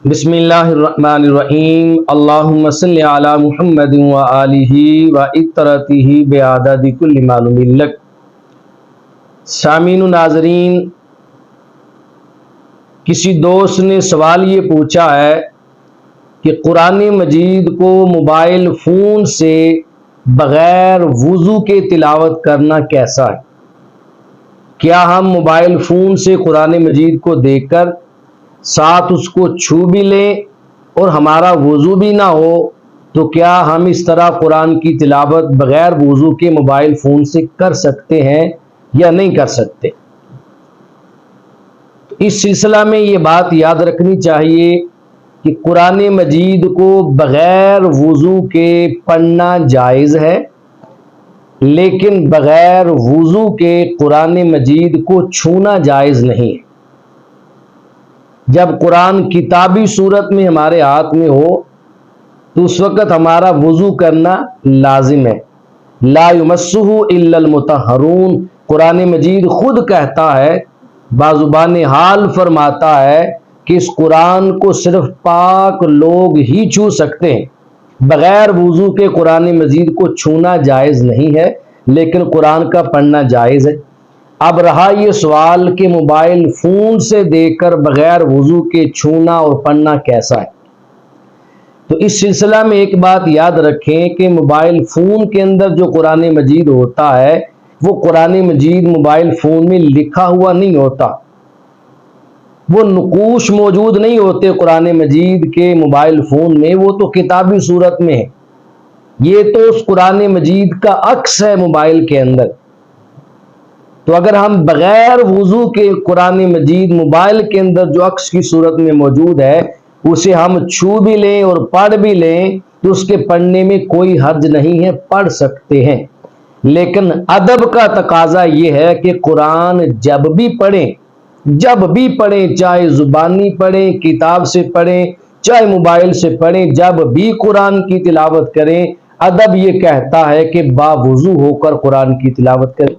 بسم اللہ الرحمن الرحیم اللہم صلی علی محمد وآلہ وعطرتہ بعدد کل معلوم لک۔ سامعین و ناظرین، کسی دوست نے سوال یہ پوچھا ہے کہ قرآن مجید کو موبائل فون سے بغیر وضو کے تلاوت کرنا کیسا ہے؟ کیا ہم موبائل فون سے قرآن مجید کو دیکھ کر ساتھ اس کو چھو بھی لیں اور ہمارا وضو بھی نہ ہو تو کیا ہم اس طرح قرآن کی تلاوت بغیر وضو کے موبائل فون سے کر سکتے ہیں یا نہیں کر سکتے؟ اس سلسلہ میں یہ بات یاد رکھنی چاہیے کہ قرآن مجید کو بغیر وضو کے پڑھنا جائز ہے، لیکن بغیر وضو کے قرآن مجید کو چھونا جائز نہیں ہے۔ جب قرآن کتابی صورت میں ہمارے ہاتھ میں ہو تو اس وقت ہمارا وضو کرنا لازم ہے۔ لا یمسہ الا المطہرون، قرآن مجید خود کہتا ہے، بازبان حال فرماتا ہے کہ اس قرآن کو صرف پاک لوگ ہی چھو سکتے ہیں۔ بغیر وضو کے قرآن مجید کو چھونا جائز نہیں ہے، لیکن قرآن کا پڑھنا جائز ہے۔ اب رہا یہ سوال کہ موبائل فون سے دیکھ کر بغیر وضو کے چھونا اور پڑھنا کیسا ہے، تو اس سلسلہ میں ایک بات یاد رکھیں کہ موبائل فون کے اندر جو قرآن مجید ہوتا ہے وہ قرآن مجید موبائل فون میں لکھا ہوا نہیں ہوتا، وہ نقوش موجود نہیں ہوتے قرآن مجید کے موبائل فون میں، وہ تو کتابی صورت میں ہے۔ یہ تو اس قرآن مجید کا عکس ہے موبائل کے اندر۔ تو اگر ہم بغیر وضو کے قرآن مجید موبائل کے اندر جو عکس کی صورت میں موجود ہے اسے ہم چھو بھی لیں اور پڑھ بھی لیں تو اس کے پڑھنے میں کوئی حرج نہیں ہے، پڑھ سکتے ہیں۔ لیکن ادب کا تقاضا یہ ہے کہ قرآن جب بھی پڑھیں، چاہے زبانی پڑھیں، کتاب سے پڑھیں، چاہے موبائل سے پڑھیں، جب بھی قرآن کی تلاوت کریں، ادب یہ کہتا ہے کہ باوضو ہو کر قرآن کی تلاوت کریں۔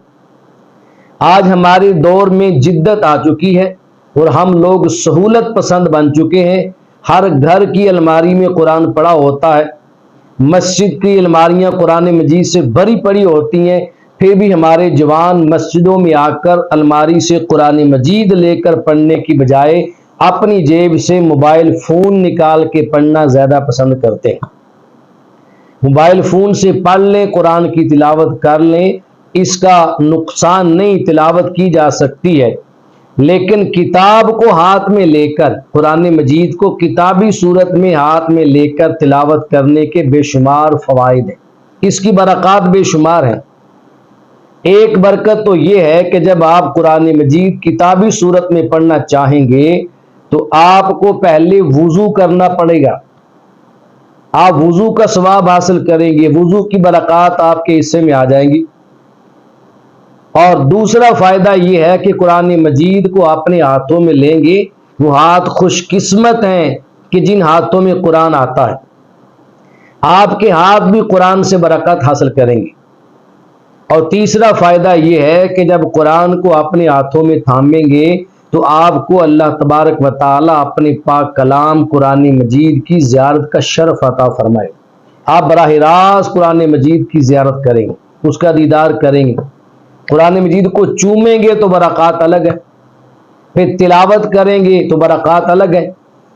آج ہمارے دور میں جدت آ چکی ہے اور ہم لوگ سہولت پسند بن چکے ہیں۔ ہر گھر کی الماری میں قرآن پڑا ہوتا ہے، مسجد کی الماریاں قرآن مجید سے بھری پڑی ہوتی ہیں، پھر بھی ہمارے جوان مسجدوں میں آ کر الماری سے قرآن مجید لے کر پڑھنے کی بجائے اپنی جیب سے موبائل فون نکال کے پڑھنا زیادہ پسند کرتے ہیں۔ موبائل فون سے پڑھ لیں، قرآن کی تلاوت کر لیں، اس کا نقصان نہیں، تلاوت کی جا سکتی ہے، لیکن کتاب کو ہاتھ میں لے کر قرآن مجید کو کتابی صورت میں ہاتھ میں لے کر تلاوت کرنے کے بے شمار فوائد ہیں، اس کی برکات بے شمار ہیں۔ ایک برکت تو یہ ہے کہ جب آپ قرآن مجید کتابی صورت میں پڑھنا چاہیں گے تو آپ کو پہلے وضو کرنا پڑے گا، آپ وضو کا ثواب حاصل کریں گے، وضو کی برکات آپ کے حصے میں آ جائیں گی۔ اور دوسرا فائدہ یہ ہے کہ قرآن مجید کو اپنے ہاتھوں میں لیں گے، وہ ہاتھ خوش قسمت ہیں کہ جن ہاتھوں میں قرآن آتا ہے، آپ کے ہاتھ بھی قرآن سے برکت حاصل کریں گے۔ اور تیسرا فائدہ یہ ہے کہ جب قرآن کو اپنے ہاتھوں میں تھامیں گے تو آپ کو اللہ تبارک و تعالی اپنے پاک کلام قرآن مجید کی زیارت کا شرف عطا فرمائے۔ آپ براہ راست قرآن مجید کی زیارت کریں گے، اس کا دیدار کریں گے، قرآن مجید کو چومیں گے تو برکات الگ ہے، پھر تلاوت کریں گے تو برکات الگ ہے۔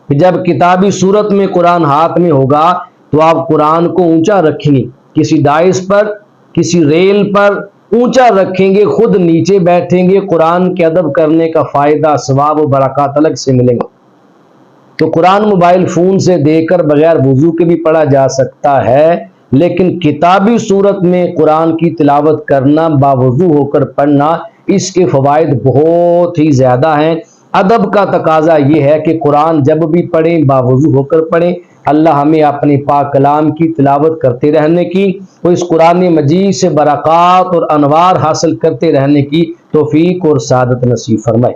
جب کتابی صورت میں قرآن ہاتھ میں ہوگا تو آپ قرآن کو اونچا رکھیں گے، کسی ڈائس پر، کسی ریل پر اونچا رکھیں گے، خود نیچے بیٹھیں گے، قرآن کے ادب کرنے کا فائدہ، ثواب و برکات الگ سے ملیں گے۔ تو قرآن موبائل فون سے دیکھ کر بغیر وضو کے بھی پڑھا جا سکتا ہے، لیکن کتابی صورت میں قرآن کی تلاوت کرنا، باوضو ہو کر پڑھنا، اس کے فوائد بہت ہی زیادہ ہیں۔ ادب کا تقاضا یہ ہے کہ قرآن جب بھی پڑھیں باوضو ہو کر پڑھیں۔ اللہ ہمیں اپنے پاک کلام کی تلاوت کرتے رہنے کی اور اس قرآن مجید سے برکات اور انوار حاصل کرتے رہنے کی توفیق اور سعادت نصیب فرمائے۔